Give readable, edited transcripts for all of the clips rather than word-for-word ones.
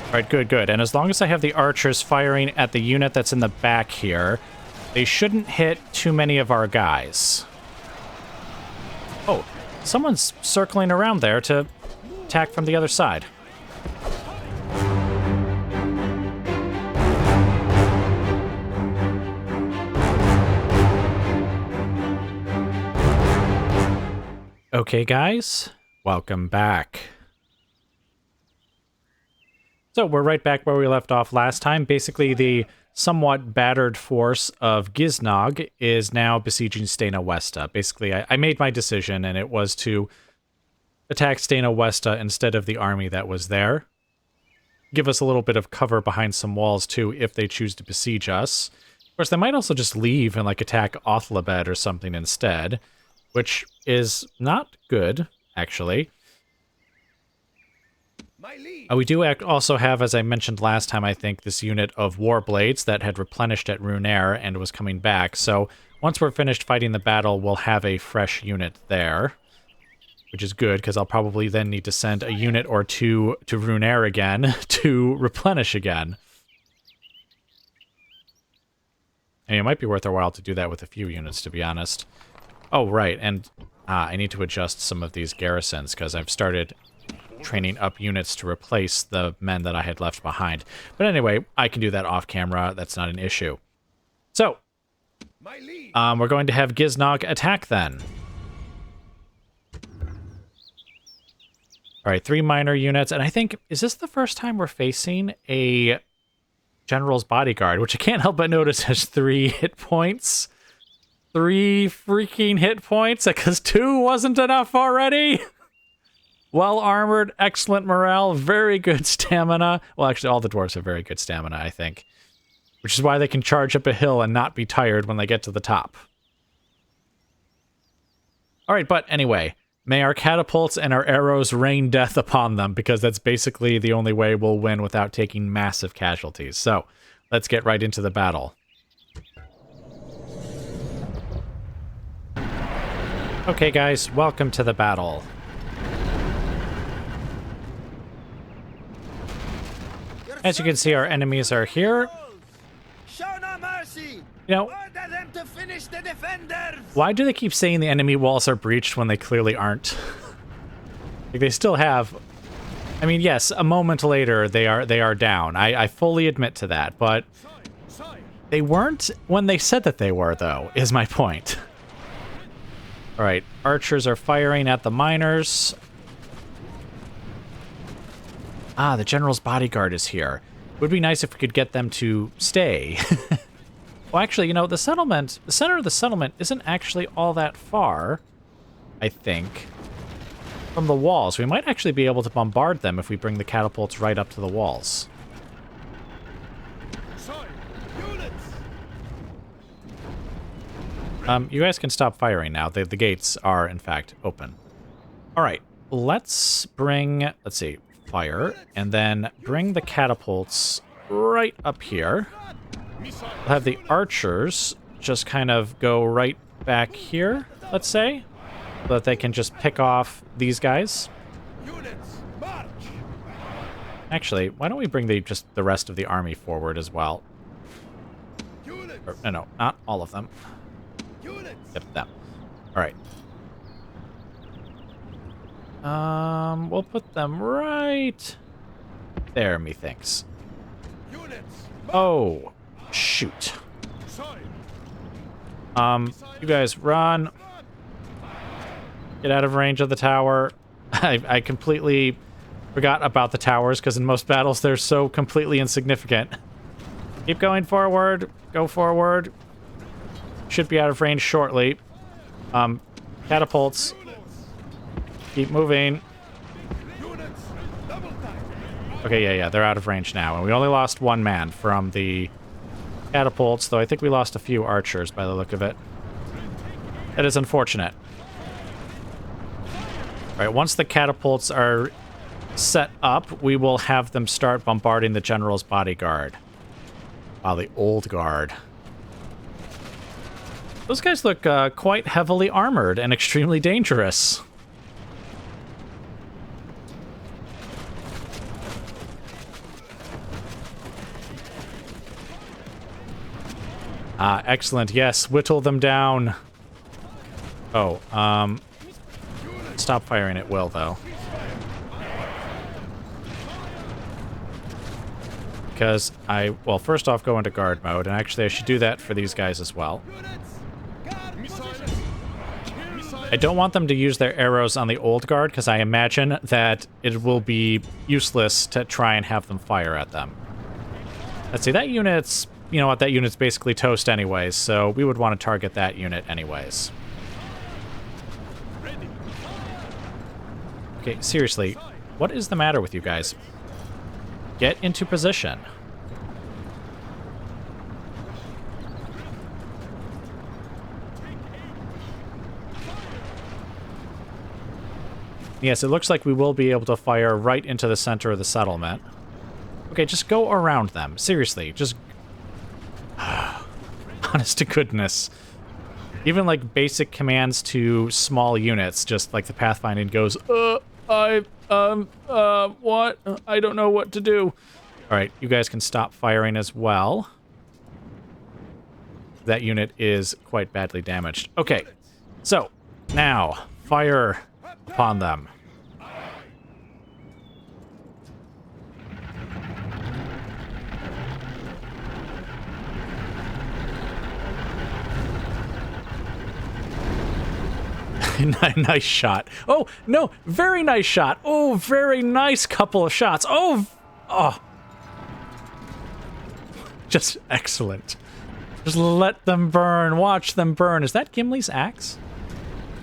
All right, good, good. And as long as I have the archers firing at the unit that's in the back here, they shouldn't hit too many of our guys. Oh, someone's circling around there to attack from the other side. Okay, guys, welcome back. So we're right back where we left off last time. Basically, the somewhat battered force of Giznog is now besieging Stainah Westa. Basically, I made my decision, and it was to attack Stainah Westa instead of the army that was there. Give us a little bit of cover behind some walls, too, if they choose to besiege us. Of course, they might also just leave and, like, attack Othlabed or something instead, which is not good, actually. We do also have, as I mentioned last time, I think, this unit of Warblades that had replenished at Rhun and was coming back. So once we're finished fighting the battle, we'll have a fresh unit there, which is good, because I'll probably then need to send a unit or two to Rhun again to replenish again. And it might be worth our while to do that with a few units, to be honest. Oh, right, and I need to adjust some of these garrisons, because I've started training up units to replace the men that I had left behind. But anyway, I can do that off camera. That's not an issue. So, we're going to have Giznog attack then. All right, 3 minor units. And I think, is this the first time we're facing a general's bodyguard, which I can't help but notice has 3 hit points? 3 freaking hit points, because 2 wasn't enough already. Well armored, excellent morale, very good stamina. Well, actually, all the dwarves have very good stamina, I think. Which is why they can charge up a hill and not be tired when they get to the top. Alright, but anyway, may our catapults and our arrows rain death upon them, because that's basically the only way we'll win without taking massive casualties. So, let's get right into the battle. Okay, guys, welcome to the battle. As you can see, our enemies are here. Show no mercy. You know, Order them to finish the defenders. why do they keep saying the enemy walls are breached when they clearly aren't? Like, they still have... I mean, yes, a moment later, they are down. I fully admit to that, but they weren't when they said that they were, though, is my point. All right, archers are firing at the miners. Ah, the general's bodyguard is here. It would be nice if we could get them to stay. Well, actually, you know, the center of the settlement isn't actually all that far, I think, from the walls. We might actually be able to bombard them if we bring the catapults right up to the walls. You guys can stop firing now. The gates are, in fact, open. All right, let's bring, let's see, fire, and then bring the catapults right up here. We'll have the archers just kind of go right back here, let's say, so that they can just pick off these guys. Actually, why don't we bring just the rest of the army forward as well? Or, no, not all of them. Except them. All right. We'll put them right there, methinks. Oh, shoot. You guys run. Get out of range of the tower. I completely forgot about the towers, because in most battles they're so completely insignificant. Keep going forward. Go forward. Should be out of range shortly. Catapults. Keep moving. Okay, yeah, they're out of range now. And we only lost 1 man from the catapults, though I think we lost a few archers by the look of it. That is unfortunate. Alright, once the catapults are set up, we will have them start bombarding the general's bodyguard. Wow, the old guard. Those guys look quite heavily armored and extremely dangerous. Excellent. Yes, whittle them down. Oh, stop firing at will, though. Because well, first off, go into guard mode, and actually I should do that for these guys as well. I don't want them to use their arrows on the old guard, because I imagine that it will be useless to try and have them fire at them. Let's see, that unit's... You know what, that unit's basically toast anyways, so we would want to target that unit anyways. Okay, seriously, what is the matter with you guys? Get into position. Yes, it looks like we will be able to fire right into the center of the settlement. Okay, just go around them. Seriously, just... Honest to goodness. Even, like, basic commands to small units, just like the pathfinding goes, what? I don't know what to do. Alright, you guys can stop firing as well. That unit is quite badly damaged. Okay, so, now, fire upon them. Nice shot. Oh, no, very nice shot. Oh, very nice couple of shots. Oh. Just excellent. Just let them burn. Watch them burn. Is that Gimli's axe?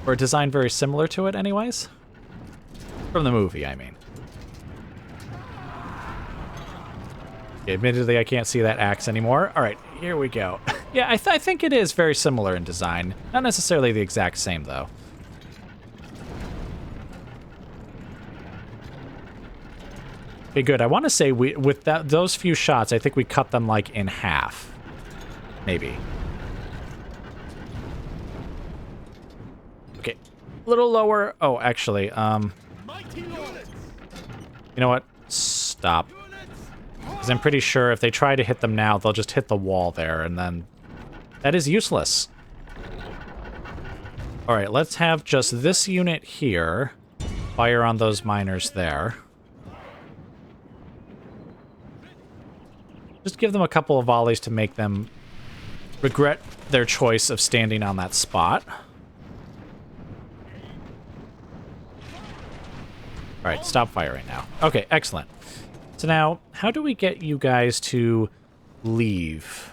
Or a design very similar to it anyways? From the movie, I mean. Admittedly, I can't see that axe anymore. All right, here we go. Yeah, I think it is very similar in design. Not necessarily the exact same, though. Okay, good. I want to say with those few shots, I think we cut them like in half. Maybe. Okay. A little lower. Oh, actually, you know what? Stop. Because I'm pretty sure if they try to hit them now, they'll just hit the wall there, and then that is useless. All right, let's have just this unit here fire on those miners there. Just give them a couple of volleys to make them regret their choice of standing on that spot. All right, stop firing now. Okay, excellent. So now, how do we get you guys to leave?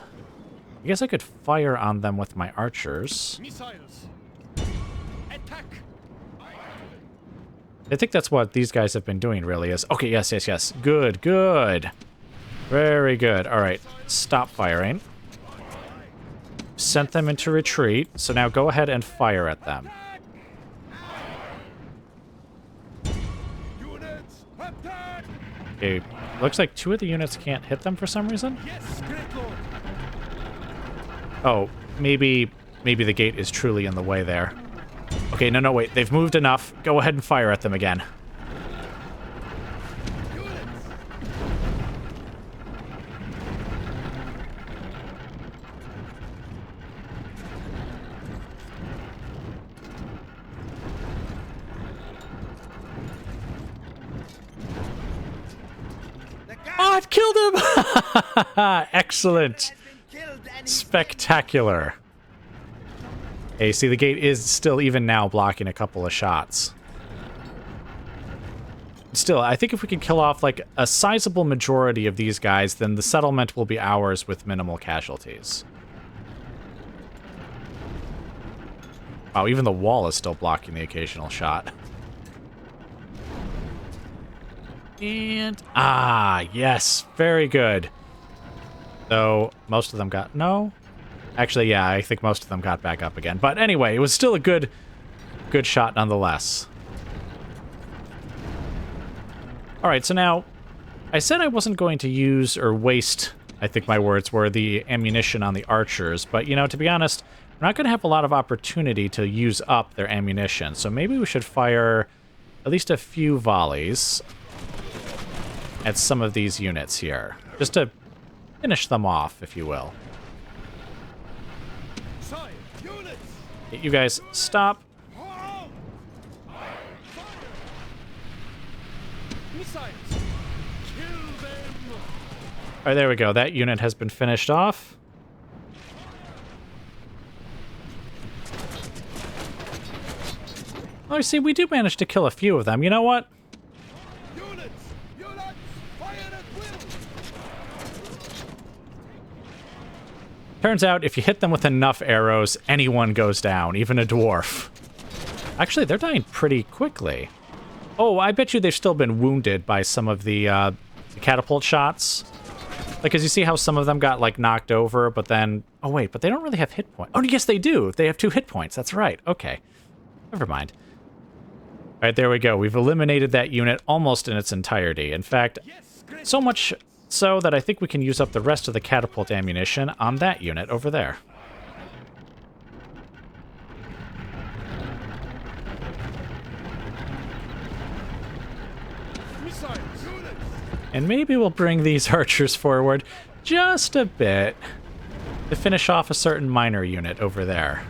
I guess I could fire on them with my archers. Missiles. Attack. I think that's what these guys have been doing, really, is... Okay, yes. Good. Very good. All right, stop firing. Sent them into retreat, so now go ahead and fire at them. Okay, looks like two of the units can't hit them for some reason. Oh, maybe the gate is truly in the way there. Okay, no, wait. They've moved enough. Go ahead and fire at them again. Oh, it killed him! Excellent. Spectacular. Hey, see, the gate is still, even now, blocking a couple of shots. Still, I think if we can kill off, like, a sizable majority of these guys, then the settlement will be ours with minimal casualties. Wow, even the wall is still blocking the occasional shot. And... yes, very good. Though, most of them got... No? Actually, yeah, I think most of them got back up again. But anyway, it was still a good shot nonetheless. Alright, so now, I said I wasn't going to use or waste, I think my words were, the ammunition on the archers. But, you know, to be honest, we're not going to have a lot of opportunity to use up their ammunition. So maybe we should fire at least a few volleys at some of these units here. Just to finish them off, if you will. Sire. Units. You guys, stop. Fire. Missiles. Kill them. All right, there we go. That unit has been finished off. Oh, see, we do manage to kill a few of them. You know what? Units. Units. Fire at will. Turns out, if you hit them with enough arrows, anyone goes down, even a dwarf. Actually, they're dying pretty quickly. Oh, I bet you they've still been wounded by some of the catapult shots. Like, as you see how some of them got, like, knocked over, but then... Oh, wait, but they don't really have hit points. Oh, yes, they do. They have 2 hit points. That's right. Okay. Never mind. All right, there we go. We've eliminated that unit almost in its entirety. In fact, so much so that I think we can use up the rest of the catapult ammunition on that unit over there. Missiles. Units. And maybe we'll bring these archers forward just a bit to finish off a certain minor unit over there.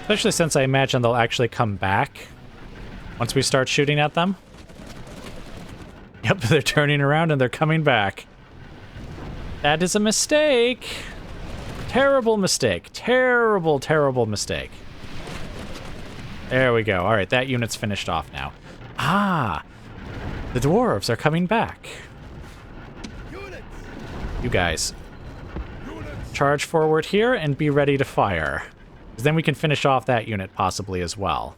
Especially since I imagine they'll actually come back once we start shooting at them. Yep, they're turning around and they're coming back. That is a mistake. Terrible mistake. Terrible, terrible mistake. There we go. All right, that unit's finished off now. Ah, the dwarves are coming back. Units. You guys, Units. charge forward here and be ready to fire. Because then we can finish off that unit possibly as well.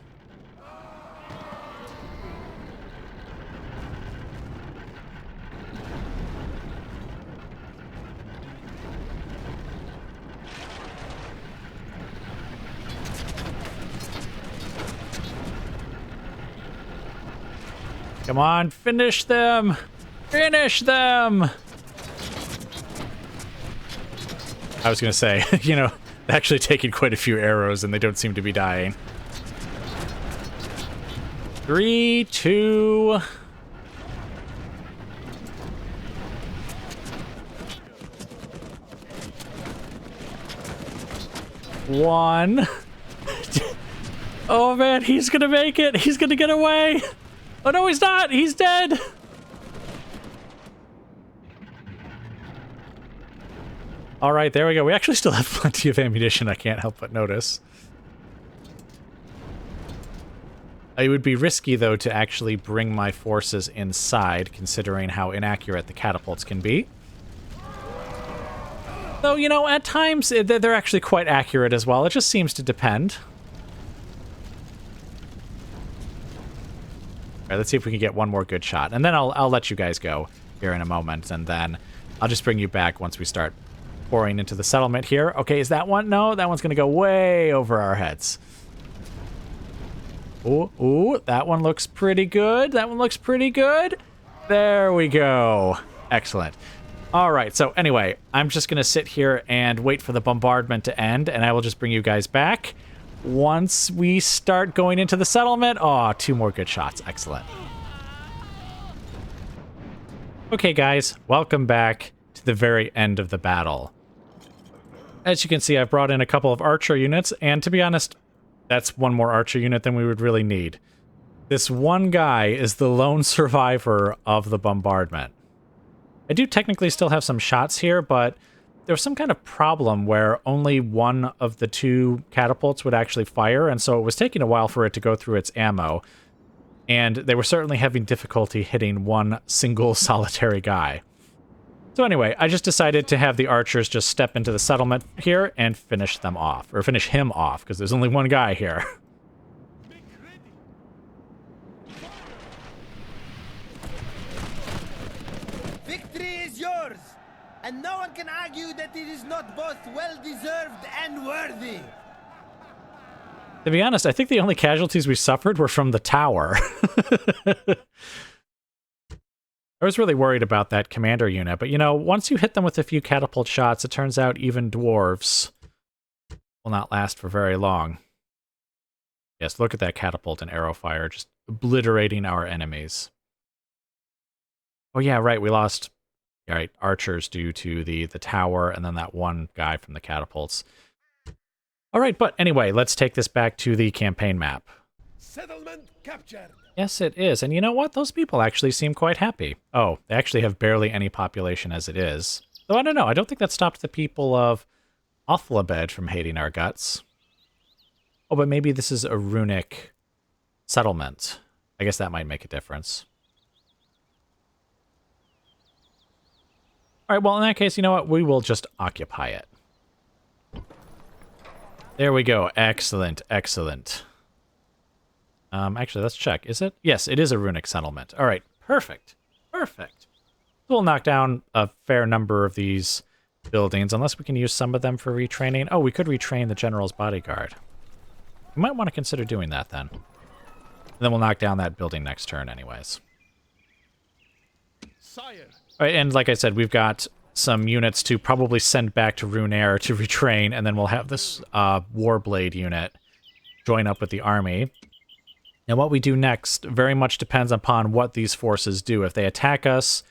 Come on, finish them! Finish them! I was gonna say, you know, actually taking quite a few arrows and they don't seem to be dying. 3, 2... 1. Oh man, he's gonna make it! He's gonna get away! Oh no, he's not! He's dead! Alright, there we go. We actually still have plenty of ammunition, I can't help but notice. It would be risky, though, to actually bring my forces inside, considering how inaccurate the catapults can be. Though, you know, at times, they're actually quite accurate as well. It just seems to depend. Alright, let's see if we can get one more good shot. And then I'll let you guys go here in a moment, and then I'll just bring you back once we start pouring into the settlement here. Okay, is that one? No, that one's going to go way over our heads. Ooh, ooh, that one looks pretty good. That one looks pretty good. There we go. Excellent. All right, so anyway, I'm just going to sit here and wait for the bombardment to end, and I will just bring you guys back once we start going into the settlement. Oh, 2 more good shots. Excellent. Okay, guys, welcome back to the very end of the battle. As you can see, I've brought in a couple of archer units, and to be honest, that's one more archer unit than we would really need. This one guy is the lone survivor of the bombardment. I do technically still have some shots here, but there was some kind of problem where only one of the 2 catapults would actually fire, and so it was taking a while for it to go through its ammo. And they were certainly having difficulty hitting one single solitary guy. So anyway, I just decided to have the archers just step into the settlement here and finish them off. Or finish him off, because there's only one guy here. Victory is yours, and no one can argue that it is not both well-deserved and worthy. To be honest, I think the only casualties we suffered were from the tower. I was really worried about that commander unit, but you know, once you hit them with a few catapult shots, it turns out even dwarves will not last for very long. Yes, look at that catapult and arrow fire just obliterating our enemies. Oh yeah, right, we lost archers due to the tower and then that one guy from the catapults. All right, but anyway, let's take this back to the campaign map. Settlement captured. Yes, it is. And you know what? Those people actually seem quite happy. Oh, they actually have barely any population as it is. Though I don't know. I don't think that stopped the people of Othlabed from hating our guts. Oh, but maybe this is a runic settlement. I guess that might make a difference. All right, well, in that case, you know what? We will just occupy it. There we go. Excellent, excellent. Actually, let's check. Is it? Yes, it is a runic settlement. All right, perfect. Perfect. We'll knock down a fair number of these buildings, unless we can use some of them for retraining. Oh, we could retrain the general's bodyguard. We might want to consider doing that then. And then we'll knock down that building next turn anyways. Sire. All right, and like I said, we've got some units to probably send back to Rhun to retrain, and then we'll have this Warblade unit join up with the army. And what we do next very much depends upon what these forces do. If they attack us,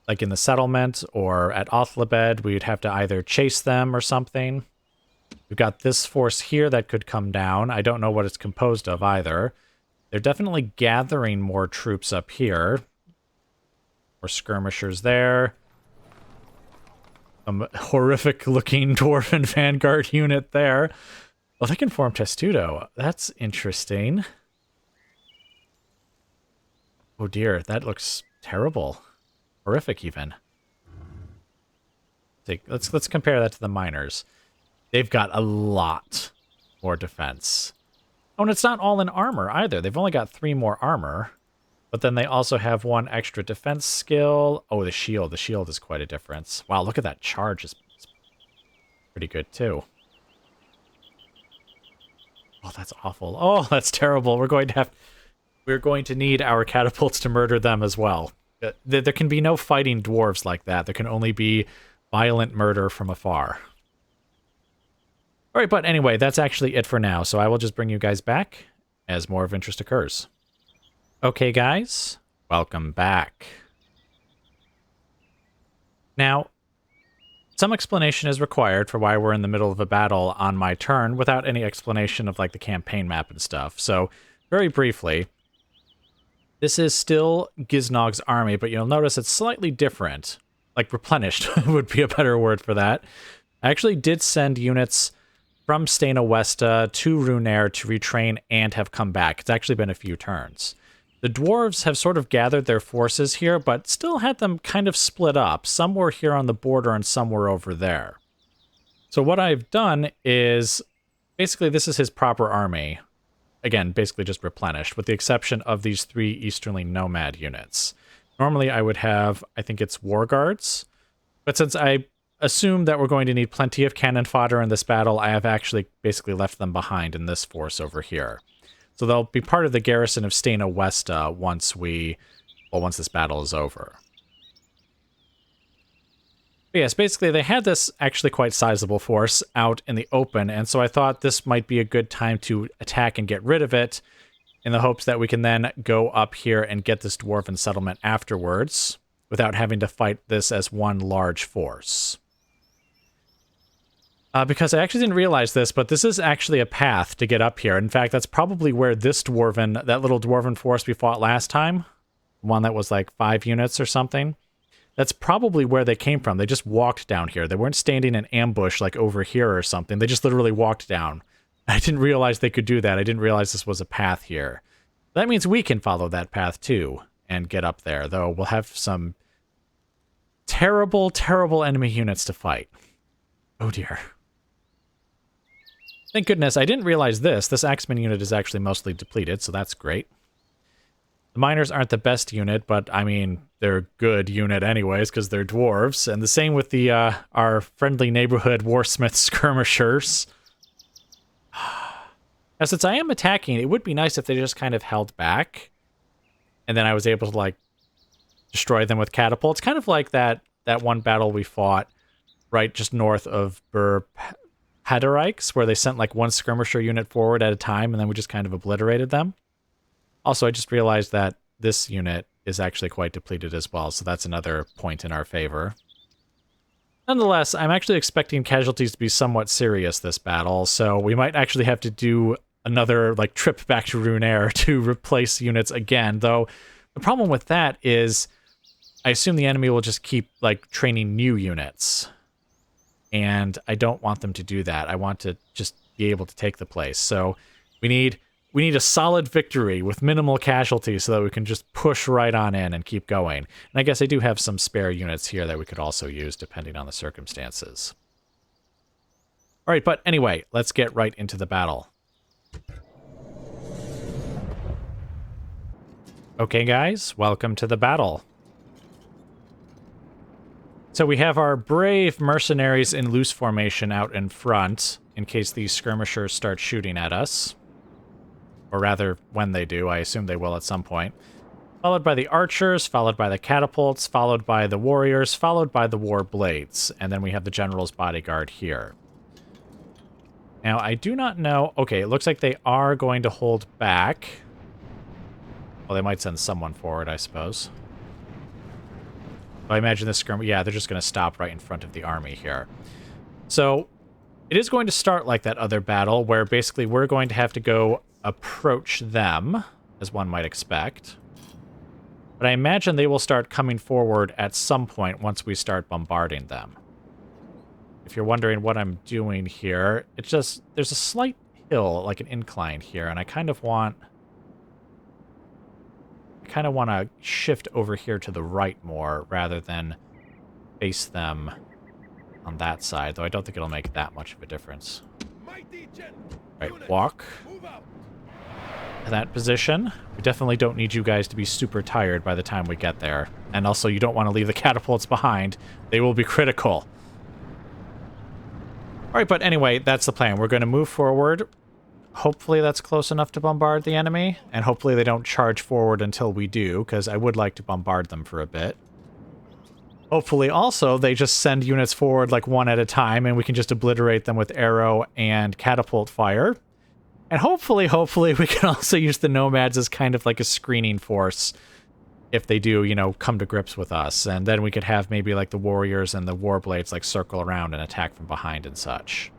like in the settlement or at Othlabed, we'd have to either chase them or something. We've got this force here that could come down. I don't know what it's composed of either. They're definitely gathering more troops up here. More skirmishers there. Some horrific-looking Dwarven Vanguard unit there. Well, they can form Testudo. That's interesting. Oh dear, that looks terrible. Horrific, even. Let's compare that to the miners. They've got a lot more defense. Oh, and it's not all in armor either. They've only got 3 more armor. But then they also have 1 extra defense skill. Oh, the shield. The shield is quite a difference. Wow, look at that charge. It's pretty good, too. Oh, that's awful. Oh, that's terrible. We're going to need our catapults to murder them as well. There can be no fighting dwarves like that. There can only be violent murder from afar. All right, but anyway, that's actually it for now. So I will just bring you guys back as more of interest occurs. Okay, guys, welcome back. Now, some explanation is required for why we're in the middle of a battle on my turn without any explanation of like the campaign map and stuff. So, very briefly, this is still Giznog's army, but you'll notice it's slightly different. Like replenished would be a better word for that. I actually did send units from Stainah Westa to Rhun to retrain and have come back. It's actually been a few turns. The dwarves have sort of gathered their forces here, but still had them kind of split up. Some were here on the border and some were over there. So what I've done is, basically this is his proper army. Again, basically just replenished, with the exception of these 3 Easterly Nomad units. Normally I would have, I think it's War Guards, but since I assume that we're going to need plenty of cannon fodder in this battle, I have actually basically left them behind in this force over here. So they'll be part of the garrison of Stainah Westa once this battle is over. But yes, basically they had this actually quite sizable force out in the open, and so I thought this might be a good time to attack and get rid of it, in the hopes that we can then go up here and get this dwarven settlement afterwards, without having to fight this as one large force. Because I actually didn't realize this, but this is actually a path to get up here. In fact, that's probably where that little dwarven force we fought last time, one that was like 5 units or something, that's probably where they came from. They just walked down here. They weren't standing in ambush like over here or something. They just literally walked down. I didn't realize they could do that. I didn't realize this was a path here. That means we can follow that path too and get up there, though we'll have some terrible, terrible enemy units to fight. Oh dear. Thank goodness, I didn't realize this. This Axeman unit is actually mostly depleted, so that's great. The miners aren't the best unit, but, I mean, they're a good unit anyways, because they're dwarves. And the same with the our friendly neighborhood warsmith skirmishers. Now, since I am attacking, it would be nice if they just kind of held back. And then I was able to, like, destroy them with catapults. Kind of like that one battle we fought right just north of Haderikes, where they sent like one skirmisher unit forward at a time, and then we just kind of obliterated them. Also, I just realized that this unit is actually quite depleted as well, so that's another point in our favor. Nonetheless, I'm actually expecting casualties to be somewhat serious this battle, so we might actually have to do another like trip back to Rhun to replace units again, though the problem with that is I assume the enemy will just keep like training new units. And I don't want them to do that. I want to just be able to take the place. So we need a solid victory with minimal casualties so that we can just push right on in and keep going. And I guess I do have some spare units here that we could also use depending on the circumstances. All right, but anyway, let's get right into the battle. Okay, guys, welcome to the battle. So we have our brave mercenaries in loose formation out in front in case these skirmishers start shooting at us. Or rather, when they do, I assume they will at some point. Followed by the archers, followed by the catapults, followed by the warriors, followed by the war blades. And then we have the general's bodyguard here. Now, I do not know... Okay, it looks like they are going to hold back. Well, they might send someone forward, I suppose. I imagine this skirmish... Yeah, they're just going to stop right in front of the army here. So, it is going to start like that other battle, where basically we're going to have to go approach them, as one might expect. But I imagine they will start coming forward at some point once we start bombarding them. If you're wondering what I'm doing here, it's just... There's a slight hill, like an incline here, and I kind of want... to shift over here to the right more rather than face them on that side, though I don't think it'll make that much of a difference. Right, walk to that position. We definitely don't need you guys to be super tired by the time we get there. And also, you don't want to leave the catapults behind. They will be critical. All right, but anyway, that's the plan. We're going to move forward. Hopefully that's close enough to bombard the enemy, and hopefully they don't charge forward until we do, because I would like to bombard them for a bit. Hopefully also they just send units forward like one at a time, and we can just obliterate them with arrow and catapult fire. And hopefully we can also use the nomads as kind of like a screening force if they do, you know, come to grips with us. And then we could have maybe like the warriors and the warblades like circle around and attack from behind and such.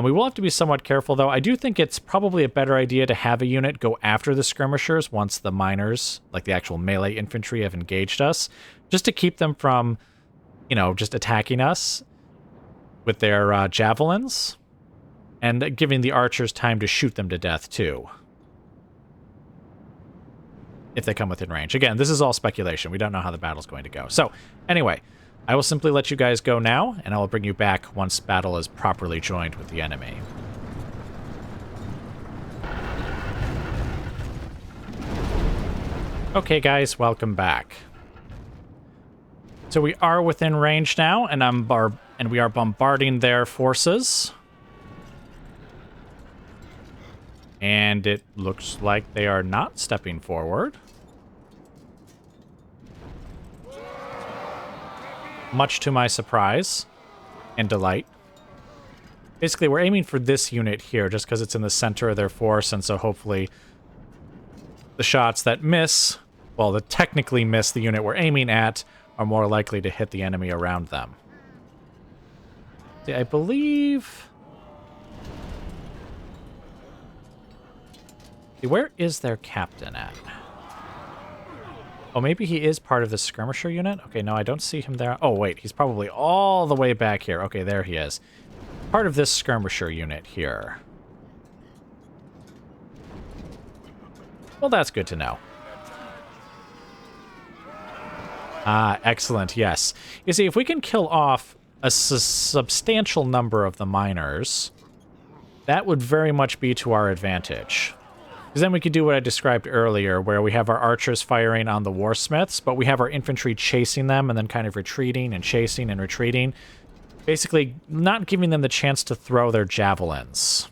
We will have to be somewhat careful, though. I do think it's probably a better idea to have a unit go after the skirmishers once the miners, like the actual melee infantry, have engaged us, just to keep them from, you know, just attacking us with their javelins, and giving the archers time to shoot them to death, too, if they come within range. Again, this is all speculation. We don't know how the battle's going to go. So, anyway... I will simply let you guys go now, and I will bring you back once battle is properly joined with the enemy. Okay, guys, welcome back. So we are within range now, and we are bombarding their forces. And it looks like they are not stepping forward. Much to my surprise and delight. Basically, we're aiming for this unit here just because it's in the center of their force, and so hopefully the shots that miss, well, that technically miss the unit we're aiming at, are more likely to hit the enemy around them. See, I believe... See, where is their captain at? Oh, maybe he is part of the skirmisher unit? Okay, no, I don't see him there. Oh, wait, he's probably all the way back here. Okay, there he is. Part of this skirmisher unit here. Well, that's good to know. Ah, excellent, yes. You see, if we can kill off a substantial number of the miners, that would very much be to our advantage. Because then we could do what I described earlier, where we have our archers firing on the warsmiths, but we have our infantry chasing them and then kind of retreating and chasing and retreating. Basically, not giving them the chance to throw their javelins.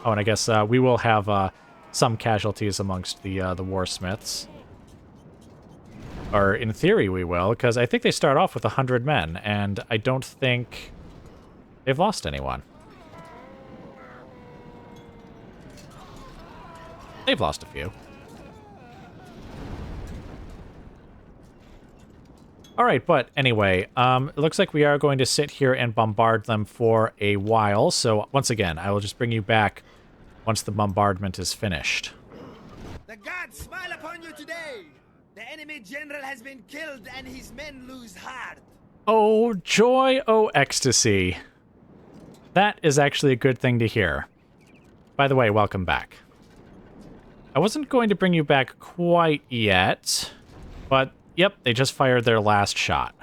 Oh, and I guess we will have some casualties amongst the warsmiths. Or in theory we will, because I think they start off with 100 men, and I don't think they've lost anyone. They've lost a few. All right, but anyway, it looks like we are going to sit here and bombard them for a while. So once again, I will just bring you back once the bombardment is finished. The gods smile upon you today. The enemy general has been killed and his men lose heart. Oh, joy, oh, ecstasy. That is actually a good thing to hear. By the way, welcome back. I wasn't going to bring you back quite yet, but yep, they just fired their last shot.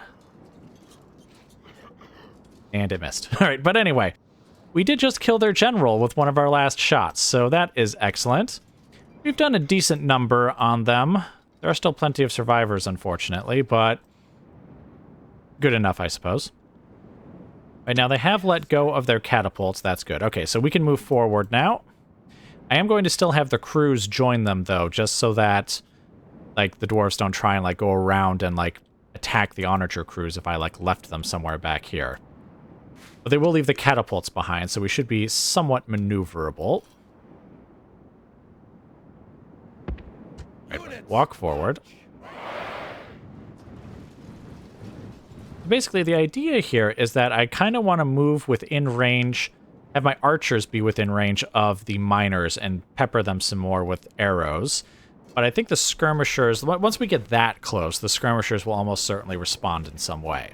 And it missed. All right, but anyway, we did just kill their general with one of our last shots, so that is excellent. We've done a decent number on them. There are still plenty of survivors, unfortunately, but good enough, I suppose. Right now, they have let go of their catapults. That's good. Okay, so we can move forward now. I am going to still have the crews join them, though, just so that, like, the dwarves don't try and, like, go around and, like, attack the onager crews if I, like, left them somewhere back here. But they will leave the catapults behind, so we should be somewhat maneuverable. Right, walk forward. Basically, the idea here is that I kind of want to move within range, have my archers be within range of the miners and pepper them some more with arrows. But I think the skirmishers, once we get that close, the skirmishers will almost certainly respond in some way.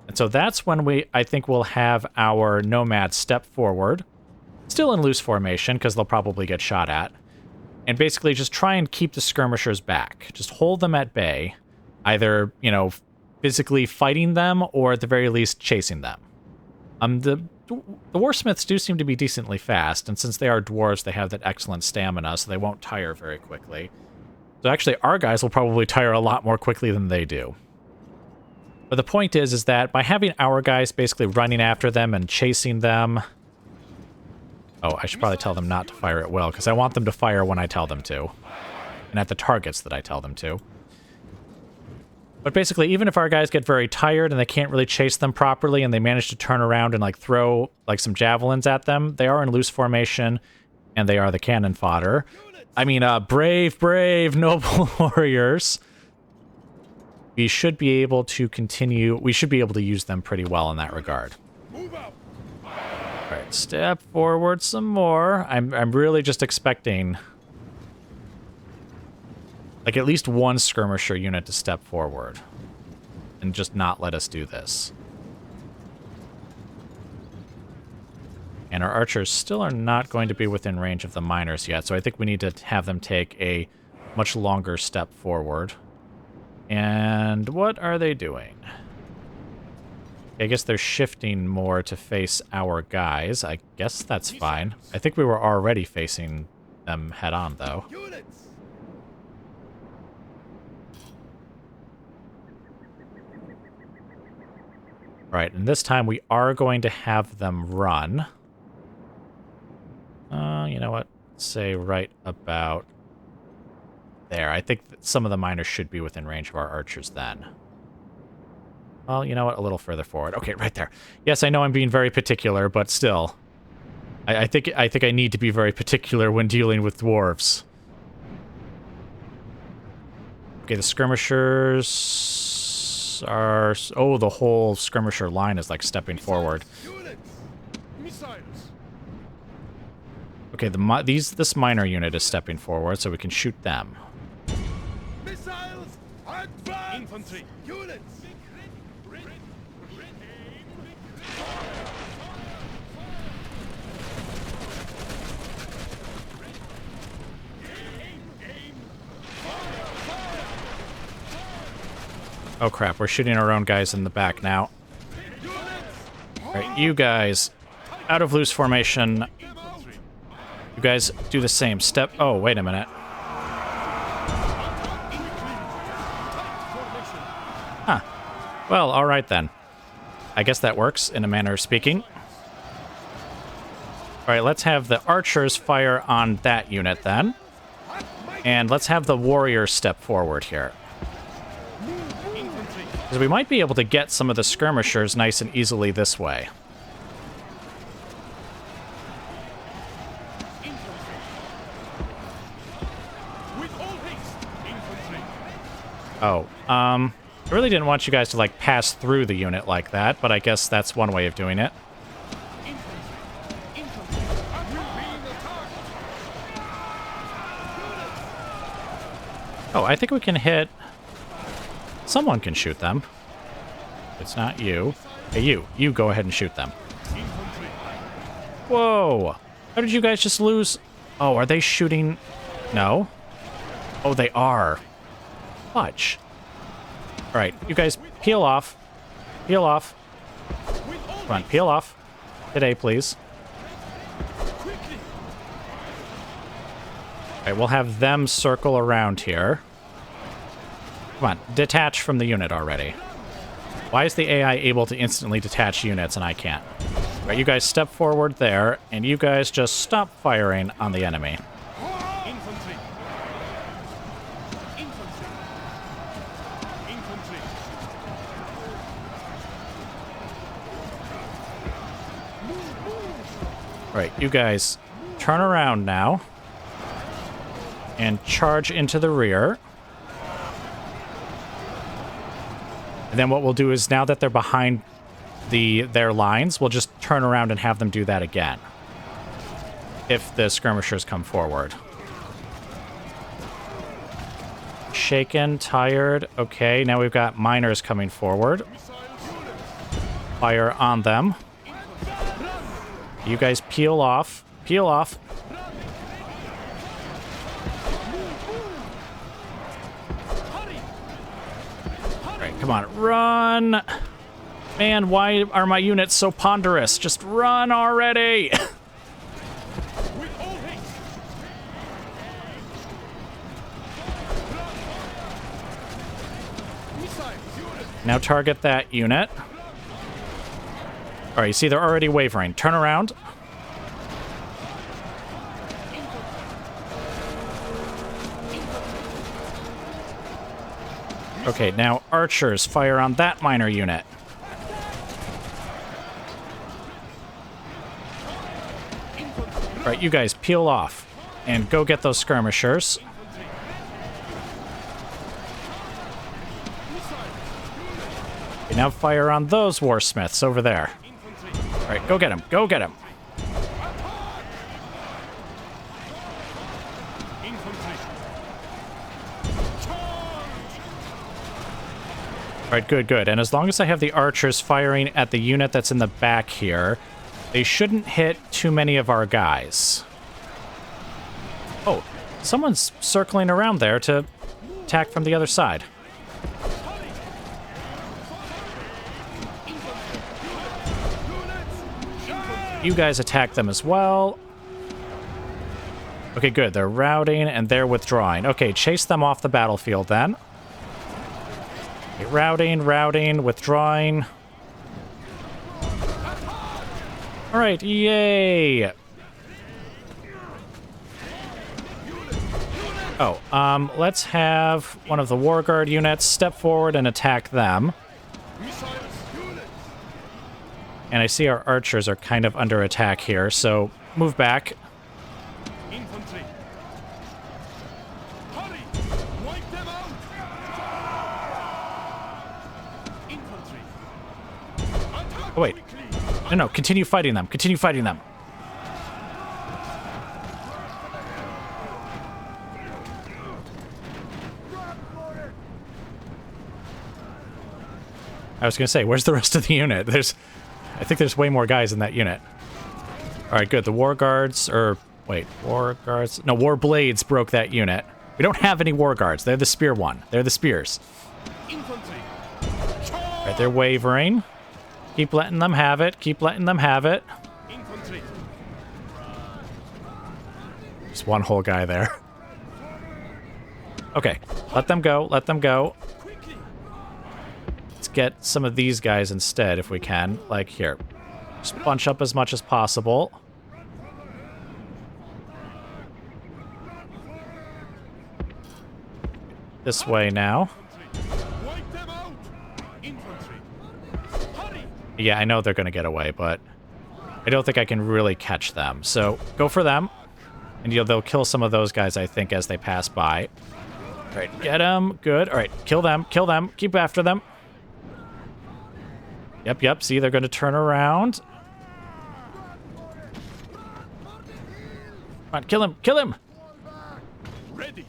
And so that's when I think we'll have our nomads step forward, still in loose formation because they'll probably get shot at, and basically just try and keep the skirmishers back. Just hold them at bay, either, you know, physically fighting them or at the very least chasing them. The warsmiths do seem to be decently fast, and since they are dwarves, they have that excellent stamina, so they won't tire very quickly. So actually, our guys will probably tire a lot more quickly than they do. But the point is that by having our guys basically running after them and chasing them... Oh, I should probably tell them not to fire at will, because I want them to fire when I tell them to. And at the targets that I tell them to. But basically, even if our guys get very tired and they can't really chase them properly and they manage to turn around and like throw like some javelins at them, they are in loose formation and they are the cannon fodder. I mean, brave, noble warriors. We should be able to continue. We should be able to use them pretty well in that regard. All right, step forward some more. I'm really just expecting like at least one skirmisher unit to step forward and just not let us do this. And our archers still are not going to be within range of the miners yet, so I think we need to have them take a much longer step forward. And what are they doing? I guess they're shifting more to face our guys. I guess that's fine. I think we were already facing them head on, though. Right, and this time we are going to have them run. You know what? Say right about there. I think that some of the miners should be within range of our archers then. Well, you know what? A little further forward. Okay, right there. Yes, I know I'm being very particular, but still. I think I need to be very particular when dealing with dwarves. Okay, the skirmishers are... Oh, the whole skirmisher line is like stepping forward. Okay, this minor unit is stepping forward, so we can shoot them. Missiles, advance! Infantry, units! Oh crap, we're shooting our own guys in the back now. Alright, you guys, out of loose formation. You guys do the same. Step... Oh, wait a minute. Huh. Well, alright then. I guess that works, in a manner of speaking. Alright, let's have the archers fire on that unit then. And let's have the warriors step forward here. Because we might be able to get some of the skirmishers nice and easily this way. Oh, I really didn't want you guys to, like, pass through the unit like that, but I guess that's one way of doing it. Oh, I think we can hit... Someone can shoot them. It's not you. Hey, you go ahead and shoot them. Whoa! How did you guys just lose? Oh, are they shooting? No? Oh, they are. Fudge. Alright, you guys peel off. Peel off. Come on, peel off. Today, please. Alright, we'll have them circle around here. Come on, detach from the unit already. Why is the AI able to instantly detach units and I can't? All right, you guys step forward there, and you guys just stop firing on the enemy. Infantry. Infantry. Infantry. All right, you guys turn around now and charge into the rear. And then what we'll do is, now that they're behind their lines, we'll just turn around and have them do that again. If the skirmishers come forward. Shaken, tired. Okay, now we've got miners coming forward. Fire on them. You guys peel off. Peel off. Come on, run! Man, why are my units so ponderous? Just run already! Now target that unit. Alright, you see they're already wavering. Turn around. Okay, now archers fire on that miner unit. Alright, you guys peel off and go get those skirmishers. Okay, now fire on those warsmiths over there. Alright, go get them. Go get them. Alright, good, good. And as long as I have the archers firing at the unit that's in the back here, they shouldn't hit too many of our guys. Oh, someone's circling around there to attack from the other side. You guys attack them as well. Okay, good. They're routing and they're withdrawing. Okay, chase them off the battlefield then. Routing, withdrawing. Alright, yay! Oh, let's have one of the War Guard units step forward and attack them. And I see our archers are kind of under attack here, so move back. Infantry. Hurry! Wipe them out! Infantry. Attack Oh, wait. quickly. No, continue fighting them. Continue fighting them. I was going to say, where's the rest of the unit? I think there's way more guys in that unit. All right, good. The War Guards, or wait, War Guards? No, War Blades broke that unit. We don't have any War Guards. They're the Spear one. They're the Spears. Infantry. All right, they're wavering. Keep letting them have it. Keep letting them have it. Infantry. Just one whole guy there. Okay, let them go. Let them go. Quickly. Let's get some of these guys instead if we can. Like here. Just bunch up as much as possible. This way now. Wipe them out. Infantry. Hurry! Yeah, I know they're going to get away, but I don't think I can really catch them. So go for them. And they'll kill some of those guys, I think, as they pass by. All right, get them. Good. All right, kill them. Kill them. Keep after them. Yep, yep. See, they're going to turn around. Come on, kill him. Kill him. Ready.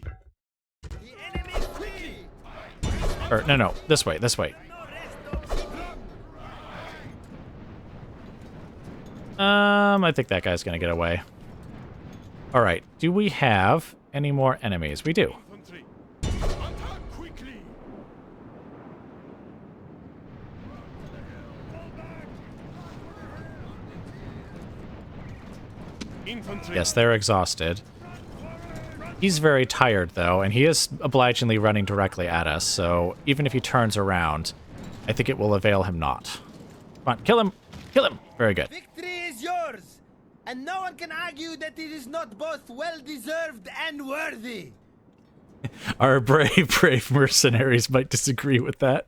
The enemy is free. Or, no. This way. This way. I think that guy's going to get away. All right. Do we have any more enemies? We do. Infantry. Attack quickly. Infantry. Yes, they're exhausted. He's very tired, though, and he is obligingly running directly at us, so even if he turns around, I think it will avail him not. Come on, kill him! Kill him! Very good. Victory is yours, and no one can argue that it is not both well-deserved and worthy. Our brave mercenaries might disagree with that.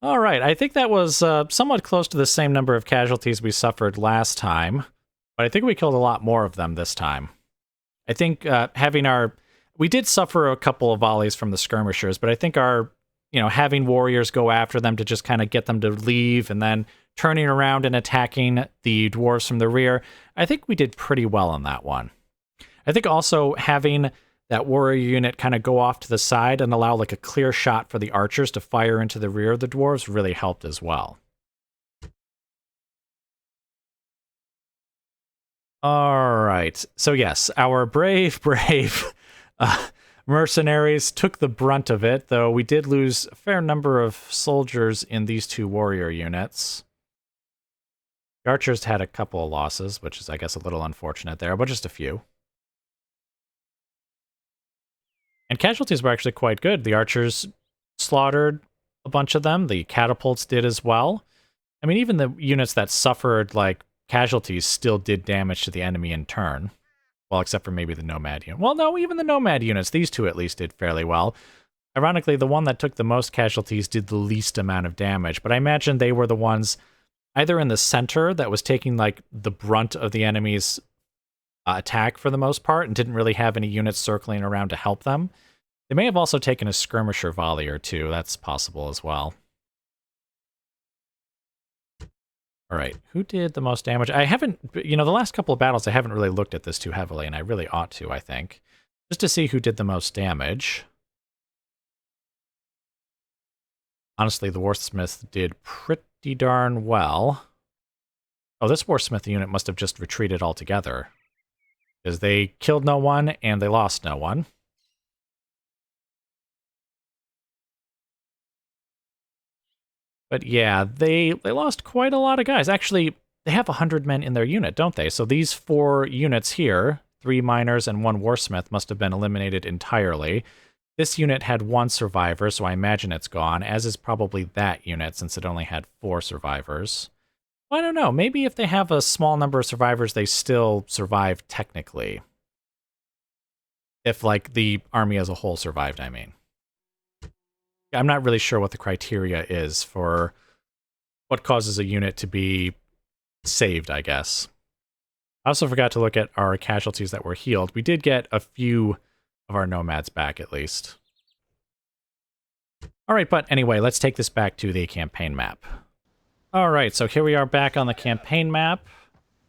All right, I think that was somewhat close to the same number of casualties we suffered last time, but I think we killed a lot more of them this time. I think we did suffer a couple of volleys from the skirmishers, but I think having warriors go after them to just kind of get them to leave and then turning around and attacking the dwarves from the rear, I think we did pretty well on that one. I think also having that warrior unit kind of go off to the side and allow like a clear shot for the archers to fire into the rear of the dwarves really helped as well. All right. So yes, our brave mercenaries took the brunt of it, though we did lose a fair number of soldiers in these two warrior units. The archers had a couple of losses, which is, I guess, a little unfortunate there, but just a few. And casualties were actually quite good. The archers slaughtered a bunch of them. The catapults did as well. I mean, even the units that suffered, like, casualties still did damage to the enemy in turn. Well, except for maybe the Nomad unit. Well, no, even the Nomad units, these two at least did fairly well. Ironically, the one that took the most casualties did the least amount of damage, but I imagine they were the ones either in the center that was taking, like, the brunt of the enemy's attack for the most part and didn't really have any units circling around to help them. They may have also taken a skirmisher volley or two. That's possible as well. All right, who did the most damage? I haven't, the last couple of battles, I haven't really looked at this too heavily, and I really ought to, I think, just to see who did the most damage. Honestly, the Warsmith did pretty darn well. Oh, this Warsmith unit must have just retreated altogether, because they killed no one, and they lost no one. But yeah, they lost quite a lot of guys. Actually, they have 100 men in their unit, don't they? So these 4 units here, 3 miners and 1 warsmith, must have been eliminated entirely. This unit had 1 survivor, so I imagine it's gone, as is probably that unit, since it only had 4 survivors. Well, I don't know. Maybe if they have a small number of survivors, they still survive technically. If, like, the army as a whole survived, I mean. I'm not really sure what the criteria is for what causes a unit to be saved, I guess. I also forgot to look at our casualties that were healed. We did get a few of our nomads back, at least. All right, but anyway, let's take this back to the campaign map. All right, so here we are back on the campaign map.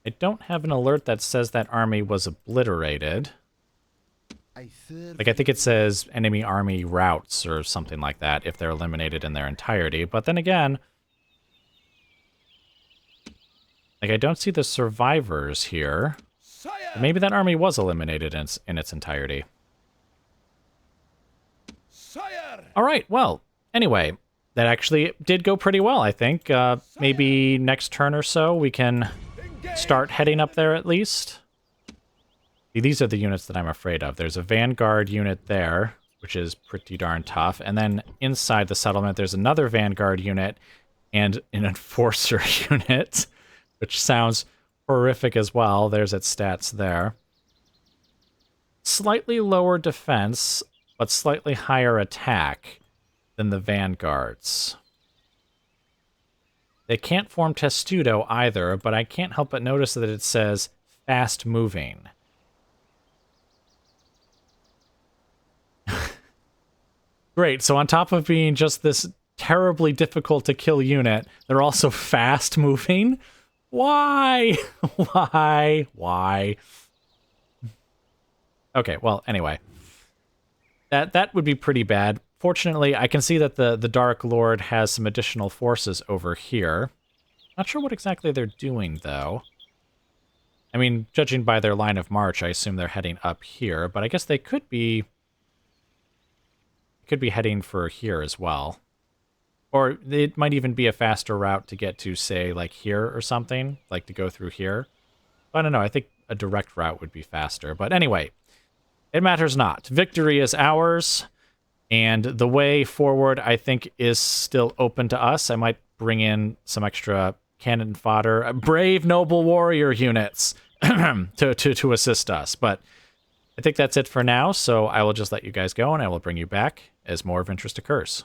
I don't have an alert that says that army was obliterated. Like, I think it says enemy army routes or something like that if they're eliminated in their entirety. But then again, like, I don't see the survivors here. Maybe that army was eliminated in its entirety. All right, well, anyway, that actually did go pretty well, I think. Maybe next turn or so we can start heading up there at least. These are the units that I'm afraid of. There's a Vanguard unit there, which is pretty darn tough. And then inside the settlement, there's another Vanguard unit and an Enforcer unit, which sounds horrific as well. There's its stats there. Slightly lower defense, but slightly higher attack than the Vanguards. They can't form Testudo either, but I can't help but notice that it says fast moving. Great. So on top of being just this terribly difficult to kill unit, they're also fast moving. Why? Why? Okay, well, anyway. That would be pretty bad. Fortunately, I can see that the Dark Lord has some additional forces over here. Not sure what exactly they're doing, though. I mean, judging by their line of march, I assume they're heading up here, but I guess they could be heading for here as well. Or it might even be a faster route to get to, say, like here or something, like to go through here. I don't know, I think a direct route would be faster. But anyway, it matters not. Victory is ours, and the way forward, I think, is still open to us. I might bring in some extra cannon fodder, brave noble warrior units to assist us. But I think that's it for now, so I will just let you guys go, and I will bring you back as more of interest occurs.